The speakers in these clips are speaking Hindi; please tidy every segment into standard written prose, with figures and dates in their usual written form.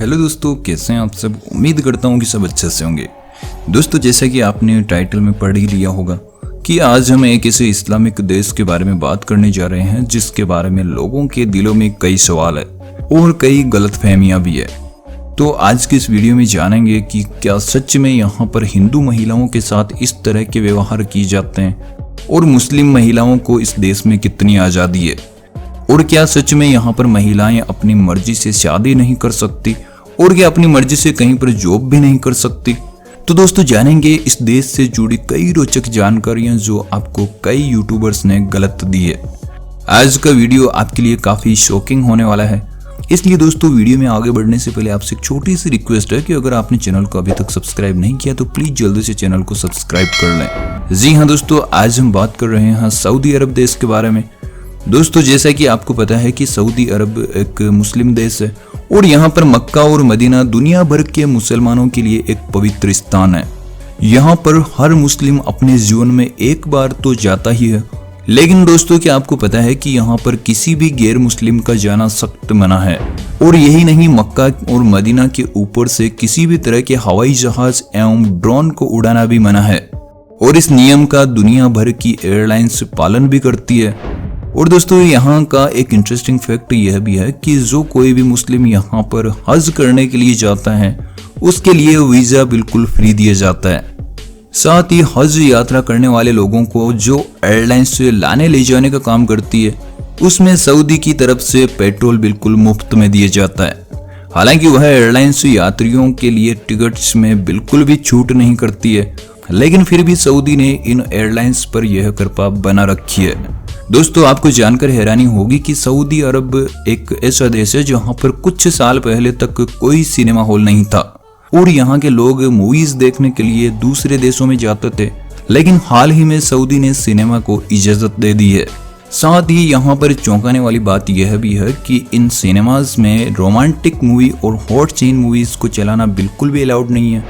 हेलो दोस्तों, कैसे हैं आप सब। उम्मीद करता हूँ कि सब अच्छे से होंगे। दोस्तों, जैसा कि आपने टाइटल में पढ़ ही लिया होगा कि आज हम एक ऐसे इस्लामिक देश के बारे में बात करने जा रहे हैं जिसके बारे में लोगों के दिलों में कई सवाल है और कई गलतफहमियां भी है। तो आज की इस वीडियो में जानेंगे कि क्या सच में यहाँ पर हिंदू महिलाओं के साथ इस तरह के व्यवहार किए जाते हैं और मुस्लिम महिलाओं को इस देश में कितनी आज़ादी है, और क्या सच में यहाँ पर महिलाएं अपनी मर्जी से शादी नहीं कर सकती और क्या अपनी मर्जी से कहीं पर जॉब भी नहीं कर सकती। तो दोस्तों, जानेंगे इस देश से जुड़ी कई रोचक जानकारियां जो आपको कई यूट्यूबर्स ने गलत दी है। आज का वीडियो आपके लिए काफी शॉकिंग होने वाला है, इसलिए दोस्तों वीडियो में आगे बढ़ने से पहले आपसे एक छोटी सी रिक्वेस्ट है कि अगर आपने चैनल को अभी तक सब्सक्राइब नहीं किया तो प्लीज जल्दी से चैनल को सब्सक्राइब कर लें। जी हाँ दोस्तों, आज हम बात कर रहे हैं सऊदी अरब देश के बारे में। दोस्तों, जैसा कि आपको पता है कि सऊदी अरब एक मुस्लिम देश है और यहाँ पर मक्का और मदीना दुनिया भर के मुसलमानों के लिए एक पवित्र स्थान है। यहाँ पर हर मुस्लिम अपने जीवन में एक बार तो जाता ही है, लेकिन दोस्तों क्या आपको पता है कि यहाँ पर किसी भी गैर मुस्लिम का जाना सख्त मना है। और यही नहीं, मक्का और मदीना के ऊपर से किसी भी तरह के हवाई जहाज एवं ड्रोन को उड़ाना भी मना है और इस नियम का दुनिया भर की एयरलाइंस पालन भी करती है। और दोस्तों, यहाँ का एक इंटरेस्टिंग फैक्ट यह भी है कि जो कोई भी मुस्लिम यहाँ पर हज करने के लिए जाता है उसके लिए वीजा बिल्कुल फ्री दिया जाता है। साथ ही हज यात्रा करने वाले लोगों को जो एयरलाइन से लाने ले जाने का काम करती है उसमें सऊदी की तरफ से पेट्रोल बिल्कुल मुफ्त में दिया जाता है। हालांकि वह एयरलाइंस यात्रियों के लिए टिकट्स में बिल्कुल भी छूट नहीं करती है, लेकिन फिर भी सऊदी ने इन एयरलाइंस पर यह कृपा बना रखी है। दोस्तों, आपको जानकर हैरानी होगी कि सऊदी अरब एक ऐसा देश है जहां पर कुछ साल पहले तक कोई सिनेमा हॉल नहीं था और यहां के लोग मूवीज देखने के लिए दूसरे देशों में जाते थे, लेकिन हाल ही में सऊदी ने सिनेमा को इजाजत दे दी है। साथ ही यहां पर चौंकाने वाली बात यह भी है कि इन सिनेमाज में रोमांटिक मूवी और हॉट सीन मूवीज को चलाना बिल्कुल भी अलाउड नहीं है।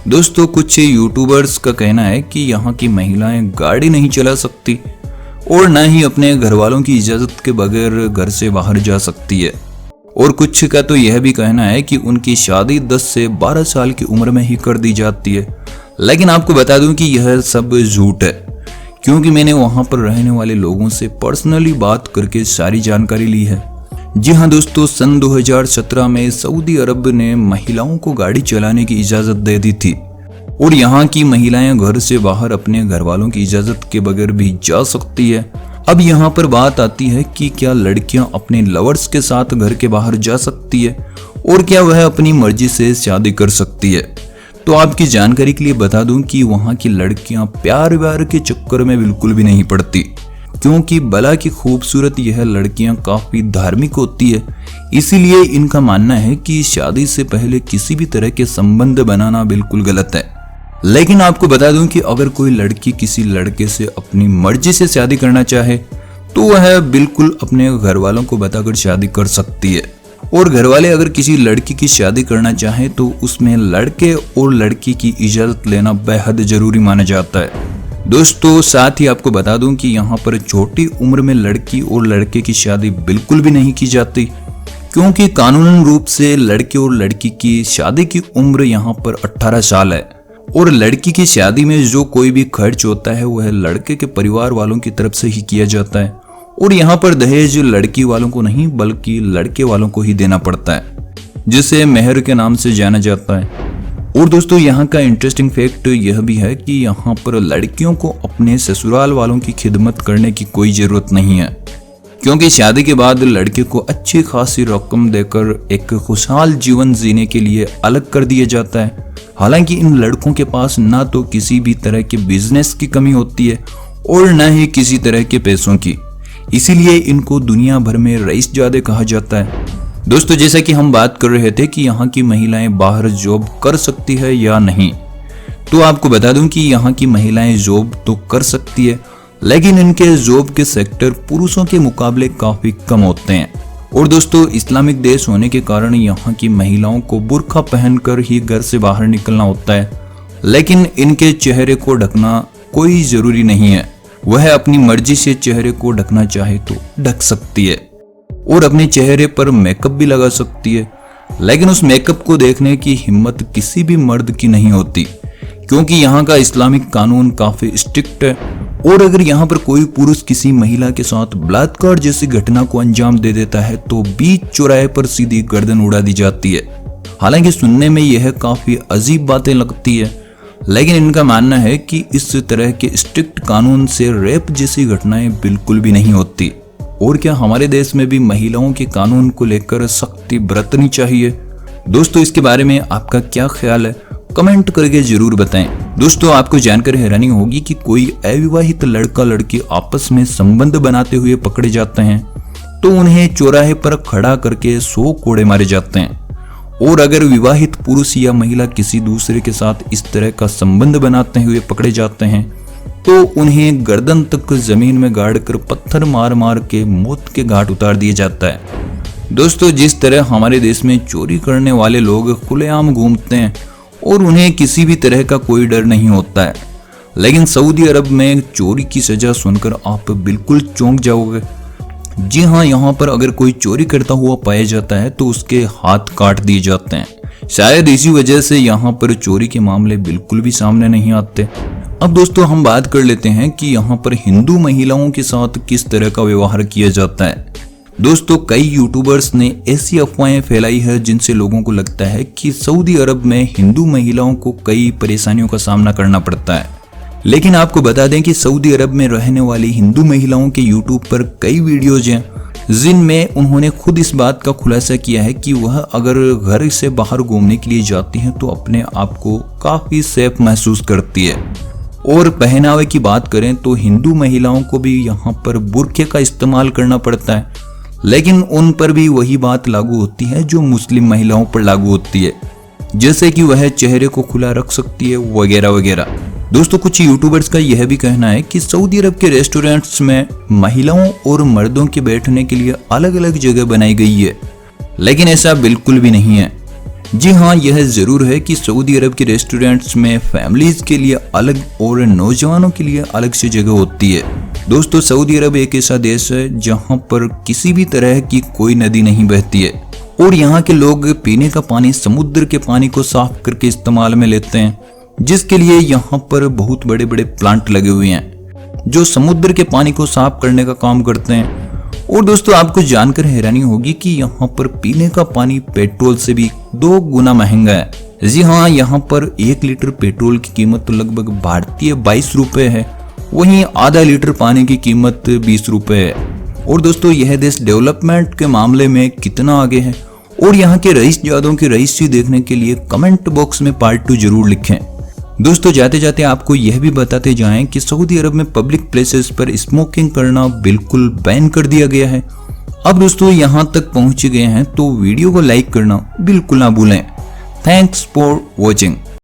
दोस्तों, कुछ यूट्यूबर्स का कहना है कि यहाँ की महिलाएं गाड़ी नहीं चला सकती और न ही अपने घर वालों की इजाजत के बगैर घर से बाहर जा सकती है, और कुछ का तो यह भी कहना है कि उनकी शादी 10 से 12 साल की उम्र में ही कर दी जाती है। लेकिन आपको बता दूं कि यह सब झूठ है, क्योंकि मैंने वहां पर रहने वाले लोगों से पर्सनली बात करके सारी जानकारी ली है। जी हाँ दोस्तों, सन 2017 में सऊदी अरब ने महिलाओं को गाड़ी चलाने की इजाजत दे दी थी और यहाँ की महिलाएं घर से बाहर अपने घर वालों की इजाजत के बगैर भी जा सकती है। अब यहाँ पर बात आती है कि क्या लड़कियां अपने लवर्स के साथ घर के बाहर जा सकती है और क्या वह अपनी मर्जी से शादी कर सकती है। तो आपकी जानकारी के लिए बता दूं कि वहाँ की लड़कियां प्यार व्यार के चक्कर में बिल्कुल भी नहीं पड़ती, क्योंकि भला की खूबसूरत यह लड़कियां काफी धार्मिक होती है। इसीलिए इनका मानना है कि शादी से पहले किसी भी तरह के संबंध बनाना बिल्कुल गलत है। लेकिन आपको बता दूं कि अगर कोई लड़की किसी लड़के से अपनी मर्जी से शादी करना चाहे तो वह बिल्कुल अपने घर वालों को बताकर शादी कर सकती है, और घर वाले अगर किसी लड़की की शादी करना चाहे तो उसमें लड़के और लड़की की इजाजत लेना बेहद जरूरी माना जाता है। दोस्तों, साथ ही आपको बता दूं कि यहाँ पर छोटी उम्र में लड़की और लड़के की शादी बिल्कुल भी नहीं की जाती, क्योंकि कानूनन रूप से लड़के और लड़की की शादी की उम्र यहाँ पर 18 साल है और लड़की की शादी में जो कोई भी खर्च होता है वह लड़के के परिवार वालों की तरफ से ही किया जाता है, और यहाँ पर दहेज लड़की वालों को नहीं बल्कि लड़के वालों को ही देना पड़ता है, जिसे मेहर के नाम से जाना जाता है। और दोस्तों, यहाँ का इंटरेस्टिंग फैक्ट यह भी है कि यहाँ पर लड़कियों को अपने ससुराल वालों की खिदमत करने की कोई जरूरत नहीं है, क्योंकि शादी के बाद लड़के को अच्छी खासी रकम देकर एक खुशहाल जीवन जीने के लिए अलग कर दिया जाता है। हालांकि इन लड़कों के पास ना तो किसी भी तरह के बिजनेस की कमी होती है और न ही किसी तरह के पैसों की, इसीलिए इनको दुनिया भर में रईसजादे कहा जाता है। दोस्तों, जैसा कि हम बात कर रहे थे कि यहाँ की महिलाएं बाहर जॉब कर सकती है या नहीं, तो आपको बता दूं कि यहाँ की महिलाएं जॉब तो कर सकती है, लेकिन इनके जॉब के सेक्टर पुरुषों के मुकाबले काफी कम होते हैं। और दोस्तों, इस्लामिक देश होने के कारण यहाँ की महिलाओं को बुर्का पहनकर ही घर से बाहर निकलना होता है, लेकिन इनके चेहरे को ढकना कोई जरूरी नहीं है। वह अपनी मर्जी से चेहरे को ढकना चाहे तो ढक सकती है और अपने चेहरे पर मेकअप भी लगा सकती है। लेकिन उस मेकअप को देखने की हिम्मत किसी भी मर्द की नहीं होती, क्योंकि यहाँ का इस्लामिक कानून काफी स्ट्रिक्ट है। और अगर यहाँ पर कोई पुरुष किसी महिला के साथ बलात्कार जैसी घटना को अंजाम दे देता है तो बीच चौराहे पर सीधी गर्दन उड़ा दी जाती है। हालांकि सुनने में यह काफी अजीब बातें लगती है, लेकिन इनका मानना है कि इस तरह के स्ट्रिक्ट कानून से रेप जैसी घटनाएं बिल्कुल भी नहीं होती। और क्या हमारे देश में भी महिलाओं के कानून को लेकर सख्ती बरतनी चाहिए? दोस्तों, इसके बारे में आपका क्या ख्याल है? कमेंट करके जरूर बताएं। दोस्तों, आपको जानकर हैरानी होगी कि कोई अविवाहित लड़का लड़की आपस में संबंध बनाते हुए पकड़े जाते हैं तो उन्हें चौराहे पर खड़ा करके 100 कोड़े मारे जाते हैं। और अगर विवाहित पुरुष या महिला किसी दूसरे के साथ इस तरह का संबंध बनाते हुए पकड़े जाते हैं तो उन्हें गर्दन तक जमीन में गाड़कर पत्थर मार मार के मौत के घाट उतार दिया जाता है। दोस्तों, जिस तरह हमारे देश में चोरी करने वाले लोग खुलेआम घूमते हैं और उन्हें किसी भी तरह का कोई डर नहीं होता है, लेकिन सऊदी अरब में चोरी की सजा सुनकर आप बिल्कुल चौंक जाओगे। जी हाँ, यहाँ पर अगर कोई चोरी करता हुआ पाया जाता है तो उसके हाथ काट दिए जाते हैं। शायद इसी वजह से यहाँ पर चोरी के मामले बिल्कुल भी सामने नहीं आते। अब दोस्तों, हम बात कर लेते हैं कि यहाँ पर हिंदू महिलाओं के साथ किस तरह का व्यवहार किया जाता है। दोस्तों, कई यूट्यूबर्स ने ऐसी अफवाहें फैलाई है जिनसे लोगों को लगता है कि सऊदी अरब में हिंदू महिलाओं को कई परेशानियों का सामना करना पड़ता है। लेकिन आपको बता दें कि सऊदी अरब में रहने वाली हिंदू महिलाओं के यूट्यूब पर कई वीडियोज हैं जिनमें उन्होंने खुद इस बात का खुलासा किया है कि वह अगर घर से बाहर घूमने के लिए जाती हैं तो अपने आप को काफी सेफ महसूस करती है। और पहनावे की बात करें तो हिंदू महिलाओं को भी यहाँ पर बुर्के का इस्तेमाल करना पड़ता है, लेकिन उन पर भी वही बात लागू होती है जो मुस्लिम महिलाओं पर लागू होती है, जैसे कि वह चेहरे को खुला रख सकती है वगैरह वगैरह। दोस्तों, कुछ यूट्यूबर्स का यह भी कहना है कि सऊदी अरब के रेस्टोरेंट्स में महिलाओं और मर्दों के बैठने के लिए अलग अलग जगह बनाई गई है, लेकिन ऐसा बिल्कुल भी नहीं है। जी हाँ, यह जरूर है कि सऊदी अरब के रेस्टोरेंट्स में फैमिलीज के लिए अलग और नौजवानों के लिए अलग से जगह होती है। दोस्तों, सऊदी अरब एक ऐसा देश है जहाँ पर किसी भी तरह की कोई नदी नहीं बहती है और यहाँ के लोग पीने का पानी समुद्र के पानी को साफ करके इस्तेमाल में लेते हैं, जिसके लिए यहाँ पर बहुत बड़े बड़े प्लांट लगे हुए हैं जो समुद्र के पानी को साफ करने का काम करते हैं। और दोस्तों, आपको जानकर हैरानी होगी कि यहाँ पर पीने का पानी पेट्रोल से भी 2 गुना महंगा है। जी हाँ, यहाँ पर 1 लीटर पेट्रोल की कीमत तो लगभग भारतीय 22 रुपए है, वहीं आधा लीटर पानी की कीमत 20 रुपए है। और दोस्तों, यह देश डेवलपमेंट के मामले में कितना आगे है और यहाँ के रईसजादों की रईसी देखने के लिए कमेंट बॉक्स में पार्ट 2 जरूर लिखें। दोस्तों, जाते जाते आपको यह भी बताते जाएं कि सऊदी अरब में पब्लिक प्लेसेस पर स्मोकिंग करना बिल्कुल बैन कर दिया गया है। अब दोस्तों, यहाँ तक पहुंच गए हैं तो वीडियो को लाइक करना बिल्कुल ना भूलें। Thanks for watching.